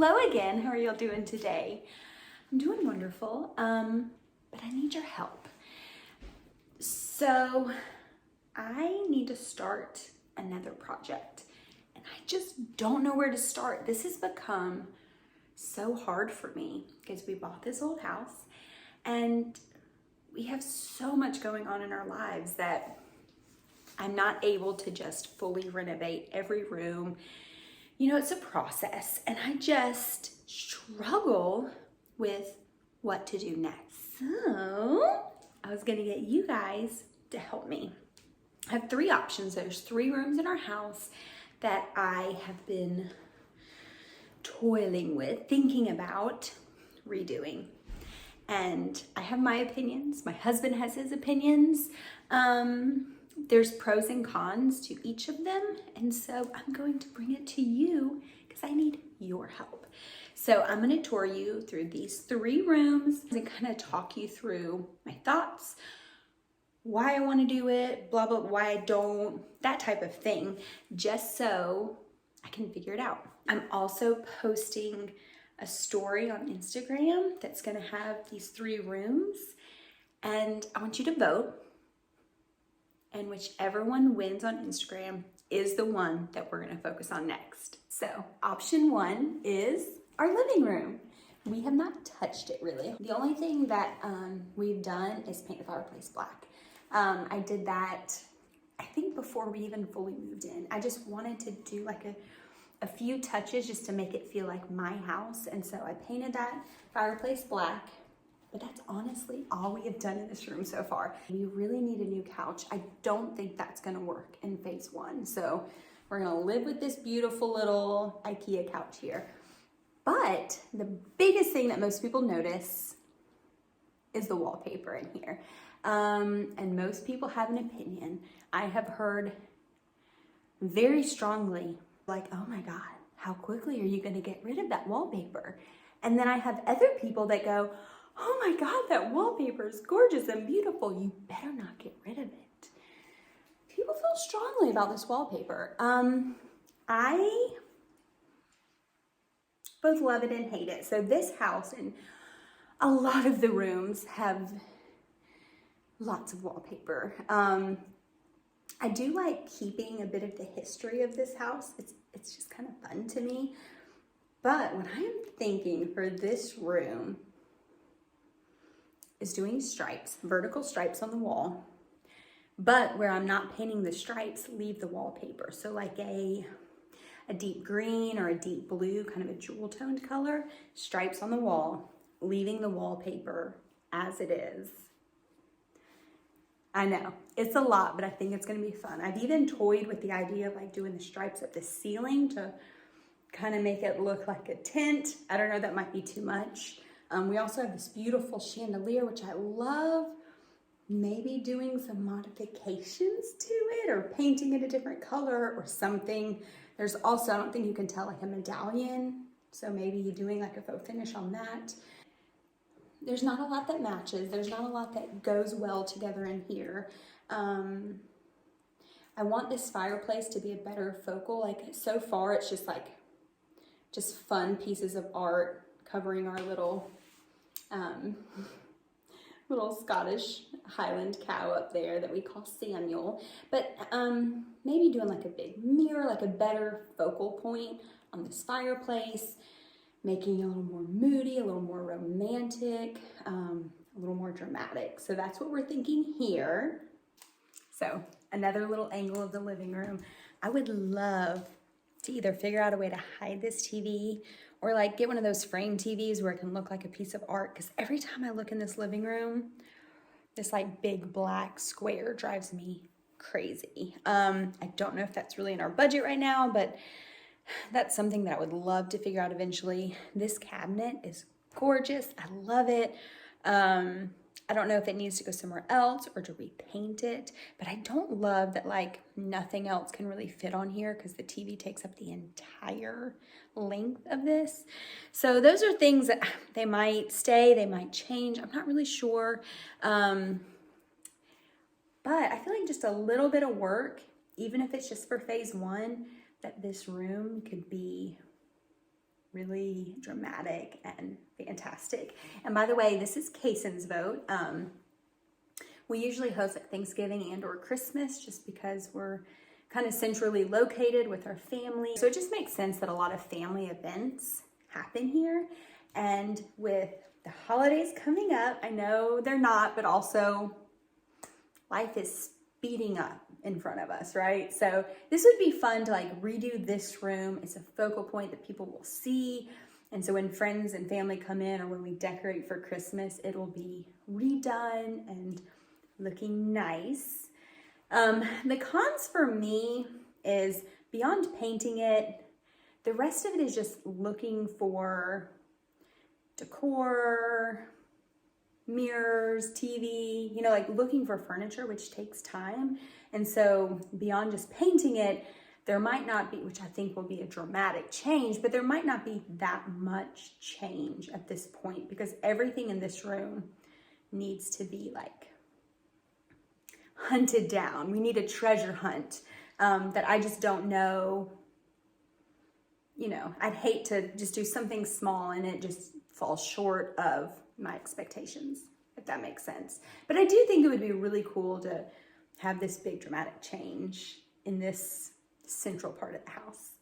Hello again. How are y'all doing today? I'm doing wonderful, but I need your help. So I need to start another project and I just don't know where to start. This has become so hard for me because we bought this old house and we have so much going on in our lives that I'm not able to just fully renovate every room. You know, it's a process and I just struggle with what to do next. So I was gonna get you guys to help me. I have three options. There's 3 rooms in our house that I have been toiling with, thinking about redoing. And I have my opinions. My husband has his opinions. There's pros and cons to each of them. And so I'm going to bring it to you because I need your help. So I'm going to tour you through these 3 rooms and kind of talk you through my thoughts, why I want to do it, blah, blah, why I don't, that type of thing, just so I can figure it out. I'm also posting a story on Instagram that's going to have these 3 rooms, and I want you to vote. And whichever one wins on Instagram is the one that we're gonna focus on next. So option 1 is our living room. We have not touched it really. The only thing that we've done is paint the fireplace black. I did that, I think before we even fully moved in. I just wanted to do like a few touches just to make it feel like my house. And so I painted that fireplace black. But that's honestly all we have done in this room so far. We really need a new couch. I don't think that's gonna work in phase 1. So we're gonna live with this beautiful little IKEA couch here. But the biggest thing that most people notice is the wallpaper in here. And most people have an opinion. I have heard very strongly, like, oh my God, how quickly are you gonna get rid of that wallpaper? And then I have other people that go, oh my God, that wallpaper is gorgeous and beautiful. You better not get rid of it. People feel strongly about this wallpaper. I both love it and hate it. So this house and a lot of the rooms have lots of wallpaper. I do like keeping a bit of the history of this house. It's just kind of fun to me. But what I am thinking for this room is doing stripes, vertical stripes on the wall, but where I'm not painting the stripes, leave the wallpaper. So like a deep green or a deep blue, kind of a jewel toned color, stripes on the wall, leaving the wallpaper as it is. I know, it's a lot, but I think it's gonna be fun. I've even toyed with the idea of like doing the stripes at the ceiling to kind of make it look like a tent. I don't know, that might be too much. We also have this beautiful chandelier, which I love. Maybe doing some modifications to it or painting it a different color or something. There's also, I don't think you can tell, like a medallion. So maybe doing like a faux finish on that. There's not a lot that matches. There's not a lot that goes well together in here. I want this fireplace to be a better focal. Like so far, it's just like, just fun pieces of art covering our little Scottish Highland cow up there that we call Samuel. But maybe doing like a big mirror, like a better focal point on this fireplace, making it a little more moody, a little more romantic, a little more dramatic. So that's what we're thinking here. So another little angle of the living room. I would love to either figure out a way to hide this TV or like get one of those frame TVs where it can look like a piece of art. Because every time I look in this living room, this like big black square drives me crazy. I don't know if that's really in our budget right now, but that's something that I would love to figure out eventually. This cabinet is gorgeous. I love it. I don't know if it needs to go somewhere else or to repaint it, but I don't love that like nothing else can really fit on here because the TV takes up the entire length of this. So those are things that they might stay, they might change. I'm not really sure. But I feel like just a little bit of work, even if it's just for phase 1, that this room could be really dramatic and fantastic. And by the way, this is Kason's vote. We usually host like Thanksgiving and or Christmas just because we're kind of centrally located with our family. So it just makes sense that a lot of family events happen here. And with the holidays coming up, I know they're not, but also life is speeding up in front of us, right? So this would be fun to like redo this room. It's a focal point that people will see. And so when friends and family come in or when we decorate for Christmas, it'll be redone and looking nice. The cons for me is beyond painting it, the rest of it is just looking for decor, mirrors, TV, you know, like looking for furniture, which takes time. And so beyond just painting it, there might not be, which I think will be a dramatic change, but there might not be that much change at this point because everything in this room needs to be like hunted down. We need a treasure hunt that I just don't know. You know, I'd hate to just do something small and it just falls short of my expectations, if that makes sense. But I do think it would be really cool to have this big dramatic change in this central part of the house.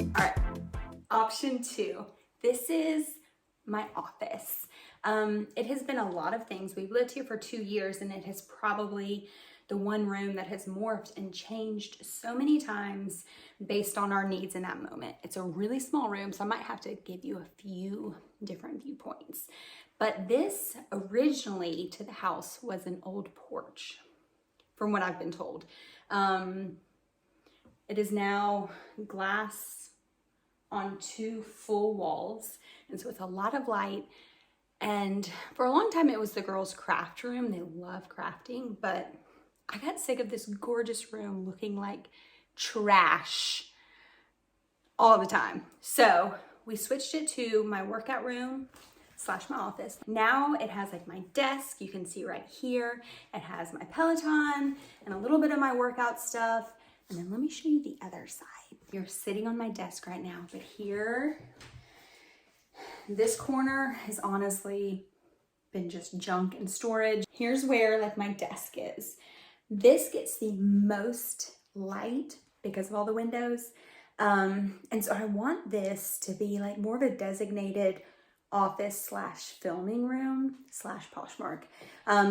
All right, option 2. This is my office. It has been a lot of things. We've lived here for 2 years and it has probably the one room that has morphed and changed so many times based on our needs in that moment. It's a really small room, so I might have to give you a few different viewpoints. But this originally to the house was an old porch, from what I've been told. It is now glass on 2 full walls, and so it's a lot of light. And for a long time it was the girls' craft room. They love crafting, but I got sick of this gorgeous room looking like trash all the time. So we switched it to my workout room / my office. Now it has like my desk, you can see right here. It has my Peloton and a little bit of my workout stuff. And then let me show you the other side. You're sitting on my desk right now, but here, this corner has honestly been just junk and storage. Here's where like my desk is. This gets the most light because of all the windows. And so I want this to be like more of a designated office / filming room / Poshmark.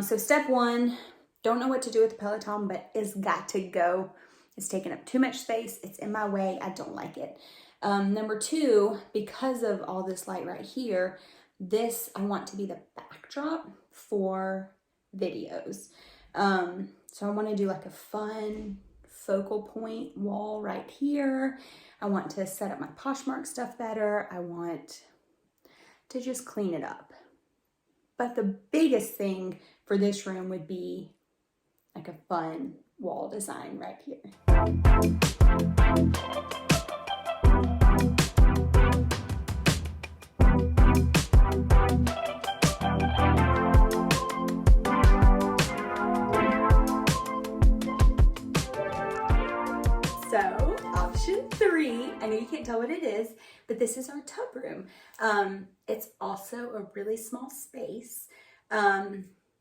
So step 1, don't know what to do with the Peloton, but it's got to go. It's taking up too much space. It's in my way. I don't like it. Number 2, because of all this light right here, this I want to be the backdrop for videos. So I want to do like a fun focal point wall right here. I want to set up my Poshmark stuff better. I want to just clean it up. But the biggest thing for this room would be like a fun wall design right here. So option 3, I know you can't tell what it is, but this is our tub room. It's also a really small space.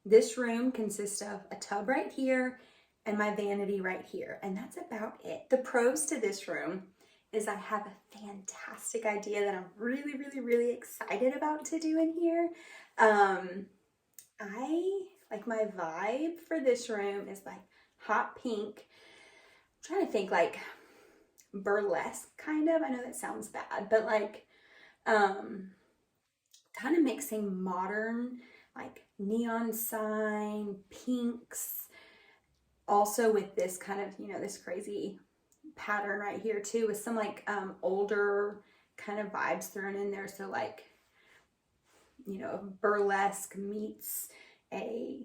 This room consists of a tub right here and my vanity right here, and that's about it. The pros to this room is I have a fantastic idea that I'm really, really, really excited about to do in here. I like my vibe for this room is like hot pink. I'm trying to think like burlesque kind of. I know that sounds bad, but like kind of mixing modern like neon sign pinks also with this kind of, you know, this crazy pattern right here too with some like older kind of vibes thrown in there. So like, you know, burlesque meets a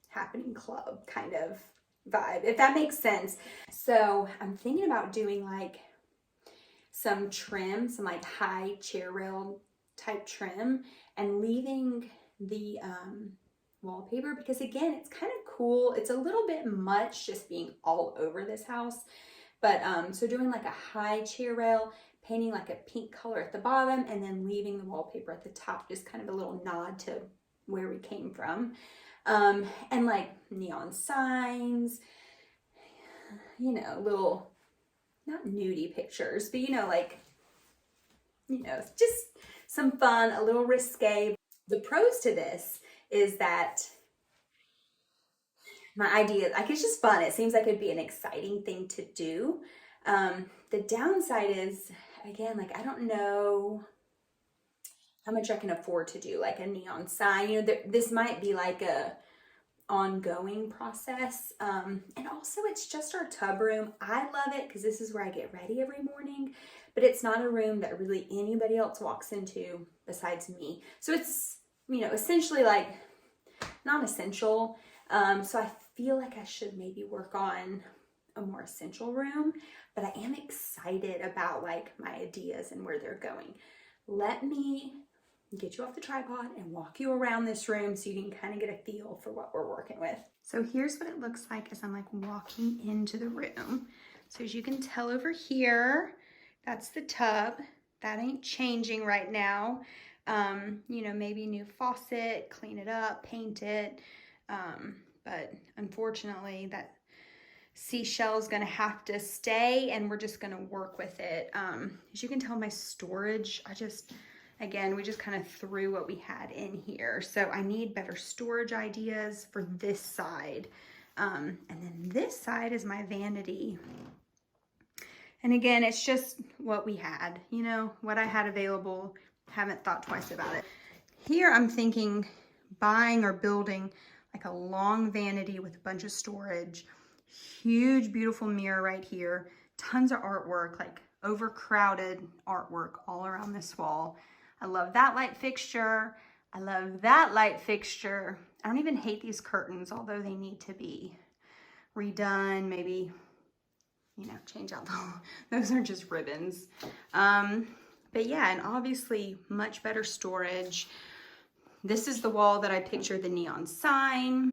happening club kind of vibe, if that makes sense. So I'm thinking about doing like some trim, some like high chair rail type trim, and leaving the wallpaper, because again, it's kind of cool. It's a little bit much just being all over this house. But so doing like a high chair rail, painting like a pink color at the bottom, and then leaving the wallpaper at the top, just kind of a little nod to where we came from. And like neon signs, you know, little, not nudie pictures, but you know, like, you know, just some fun, a little risque. The pros to this is that my idea, like, it's just fun. It seems like it'd be an exciting thing to do. The downside is, again, like, I don't know how much I can afford to do like a neon sign. You know, this might be like a ongoing process. And also it's just our tub room. I love it because this is where I get ready every morning, but it's not a room that really anybody else walks into besides me. So it's, you know, essentially like non-essential. So I feel like I should maybe work on a more essential room, but I am excited about like my ideas and where they're going. Let me get you off the tripod and walk you around this room so you can kind of get a feel for what we're working with. So here's what it looks like as I'm like walking into the room. So as you can tell over here, that's the tub. That ain't changing right now. You know, maybe new faucet, clean it up, paint it. But unfortunately that seashell is gonna have to stay, and we're just gonna work with it. As you can tell, my storage, again, we just kind of threw what we had in here. So I need better storage ideas for this side. And then this side is my vanity. And again, it's just what we had, you know, what I had available. Haven't thought twice about it. Here I'm thinking buying or building like a long vanity with a bunch of storage. Huge, beautiful mirror right here. Tons of artwork, like overcrowded artwork all around this wall. I love that light fixture. I love that light fixture. I don't even hate these curtains, although they need to be redone. Maybe, you know, change out those are just ribbons. But yeah, and obviously much better storage. This is the wall that I pictured the neon sign.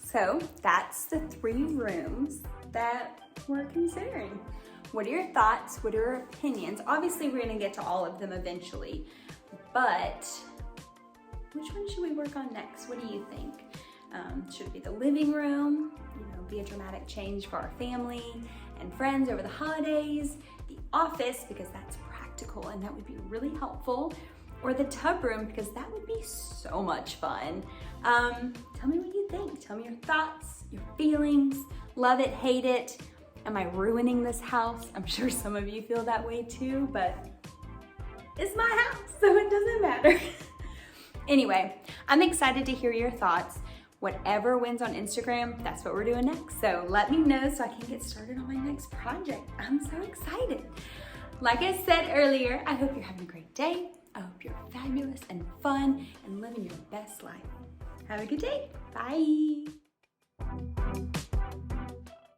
So that's the 3 rooms that we're considering. What are your thoughts? What are your opinions? Obviously, we're gonna get to all of them eventually, but which one should we work on next? What do you think? Should it be the living room? You know, be a dramatic change for our family and friends over the holidays. The office, because that's practical and that would be really helpful. Or the tub room, because that would be so much fun. Tell me what you think. Tell me your thoughts, your feelings. Love it, hate it. Am I ruining this house? I'm sure some of you feel that way too, but it's my house, so it doesn't matter. Anyway, I'm excited to hear your thoughts. Whatever wins on Instagram, that's what we're doing next. So let me know so I can get started on my next project. I'm so excited. Like I said earlier, I hope you're having a great day. I hope you're fabulous and fun and living your best life. Have a good day. Bye.